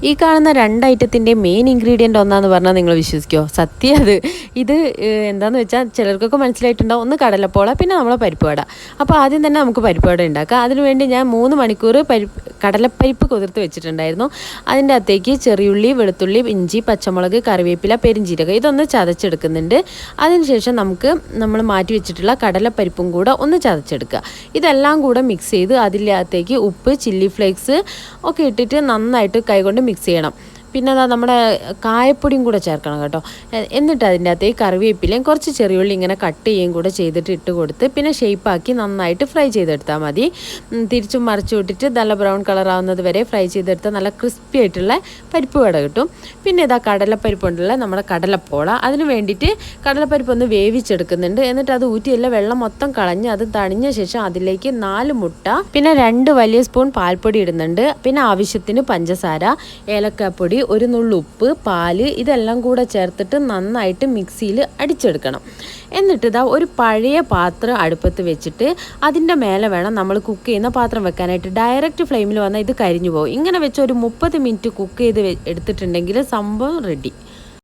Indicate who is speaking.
Speaker 1: ഈ കാണുന്ന 2 ഐറ്റത്തിൻ്റെ main ingredient ഒന്നാന്ന് പറഞ്ഞാൽ നിങ്ങൾ വിശ്വസിക്കുമോ? സത്യം അത്. ഇത് എന്താണെന്ന് വെച്ചാൽ ചിലർക്കൊക്കെ മനസ്സിലായിട്ടുണ്ടാവും. ഒന്ന് കടലപ്പോള, പിന്നെ നമ്മളെ പരിപ്പ് വട. അപ്പോൾ ആദ്യം തന്നെ നമുക്ക് പരിപ്പ് വട ഉണ്ടാക്കാം. അതിനുവേണ്ടി ഞാൻ 3 മണിക്കൂർ കടലപ്പരിപ്പ് കുതിർത്ത് വെച്ചിട്ടുണ്ടായിരുന്നു. അതിൻ്റെ അകത്തേക്ക് ചെറിയുള്ളി, വെളുത്തുള്ളി, ഇഞ്ചി, പച്ചമുളക്, കറിവേപ്പില, പെരിഞ്ചീരകം ഇതൊന്ന് ചതച്ചെടുക്കുന്നുണ്ട്. അതിനുശേഷം നമ്മൾ മാറ്റി വെച്ചിട്ടുള്ള കടലപ്പരിപ്പും കൂടെ ഒന്ന് ചതച്ചെടുക്കുക. ഇതെല്ലാം കൂടെ മിക്സ് ചെയ്ത് അതിനകത്തേക്ക് ഉപ്പ്, ചില്ലി ഫ്ലേക്സ് ഒക്കെ ഇട്ടിട്ട് നന്നായിട്ട് കൈകൊണ്ട് മിക്സ് ചെയ്യണം. പിന്നെ അതാ നമ്മുടെ കായപ്പൊടിയും കൂടെ ചേർക്കണം കേട്ടോ. എന്നിട്ട് അതിൻ്റെ അകത്തേക്ക് കറിവേപ്പിലയും കുറച്ച് ചെറിയുള്ളി ഇങ്ങനെ കട്ട് ചെയ്യുകയും കൂടെ ചെയ്തിട്ട് ഇട്ട് കൊടുത്ത് പിന്നെ ഷേപ്പാക്കി നന്നായിട്ട് ഫ്രൈ ചെയ്തെടുത്താൽ മതി. തിരിച്ചും മറിച്ചു വിട്ടിട്ട് നല്ല ബ്രൗൺ കളർ ആവുന്നത് വരെ ഫ്രൈ ചെയ്തെടുത്താൽ നല്ല ക്രിസ്പി ആയിട്ടുള്ള പരിപ്പ് വട കിട്ടും. പിന്നെ ഇതാ കടലപ്പരിപ്പുണ്ടല്ലോ നമ്മുടെ കടലപ്പോള. അതിന് വേണ്ടിയിട്ട് കടലപ്പരിപ്പ് ഒന്ന് വേവിച്ചെടുക്കുന്നുണ്ട്. എന്നിട്ട് അത് ഊറ്റിയല്ല വെള്ളം മൊത്തം കളഞ്ഞ് അത് തണിഞ്ഞ ശേഷം അതിലേക്ക് 4 മുട്ട, പിന്നെ 2 വലിയ സ്പൂൺ പാൽപ്പൊടി ഇടുന്നുണ്ട്. പിന്നെ ആവശ്യത്തിന് പഞ്ചസാര, ഏലക്കാപ്പൊടി, ഒരു നുള്ളു ഉപ്പ്, പാല് ഇതെല്ലാം കൂടെ ചേർത്തിട്ട് നന്നായിട്ട് മിക്സിയിൽ അടിച്ചെടുക്കണം. എന്നിട്ട് ഇതാ ഒരു പഴയ പാത്രം അടുപ്പത്ത് വെച്ചിട്ട് അതിൻ്റെ മേലെ വേണം നമ്മൾ കുക്ക് ചെയ്യുന്ന പാത്രം വെക്കാനായിട്ട്. ഡയറക്റ്റ് ഫ്ലെയിമിൽ വന്നാൽ ഇത് കരിഞ്ഞു പോകും. ഇങ്ങനെ വെച്ച് ഒരു 30 മിനിറ്റ് കുക്ക് ചെയ്ത് എടുത്തിട്ടുണ്ടെങ്കിൽ സംഭവം റെഡി.